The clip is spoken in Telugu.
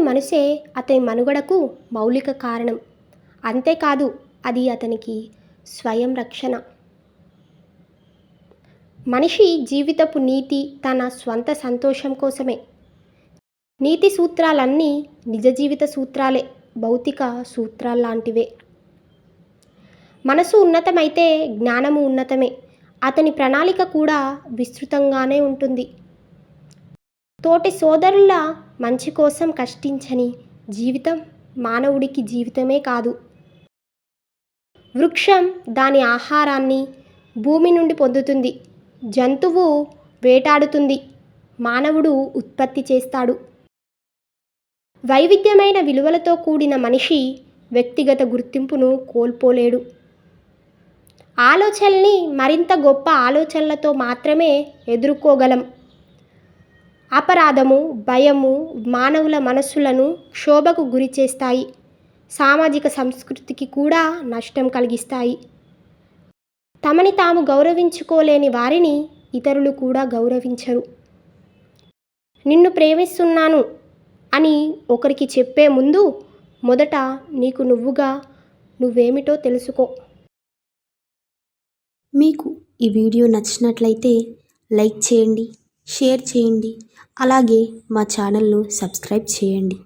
మనసే అతని మనుగడకు మౌలిక కారణం. అంతేకాదు, అది అతనికి స్వయం రక్షణ. మనిషి జీవితపు నీతి తన స్వంత సంతోషం కోసమే. నీతి సూత్రాలన్నీ నిజ జీవిత సూత్రాలే, భౌతిక సూత్రాల్లాంటివే. మనసు ఉన్నతమైతే జ్ఞానము ఉన్నతమే. అతని ప్రణాళిక కూడా విస్తృతంగానే ఉంటుంది. తోటి సోదరుల మంచి కోసం కష్టించని జీవితం మానవుడికి జీవితమే కాదు. వృక్షం దాని ఆహారాన్ని భూమి నుండి పొందుతుంది. జంతువు వేటాడుతుంది. మానవుడు ఉత్పత్తి చేస్తాడు. వైవిధ్యమైన విలువలతో కూడిన మనిషి వ్యక్తిగత గుర్తింపును కోల్పోలేడు. ఆలోచనల్ని మరింత గొప్ప ఆలోచనలతో మాత్రమే ఎదుర్కోగలం. అపరాధము, భయము మానవుల మనస్సులను క్షోభకు గురి చేస్తాయి. సామాజిక సంస్కృతికి కూడా నష్టం కలిగిస్తాయి. తమని తాము గౌరవించుకోలేని వారిని ఇతరులు కూడా గౌరవించరు. నిన్ను ప్రేమిస్తున్నాను అని ఒకరికి చెప్పే ముందు మొదట నీకు నువ్వేమిటో తెలుసుకో. మీకు ఈ వీడియో నచ్చినట్లయితే లైక్ చేయండి, షేర్ చేయండి, అలాగే మా ఛానల్ను సబ్స్క్రైబ్ చేయండి.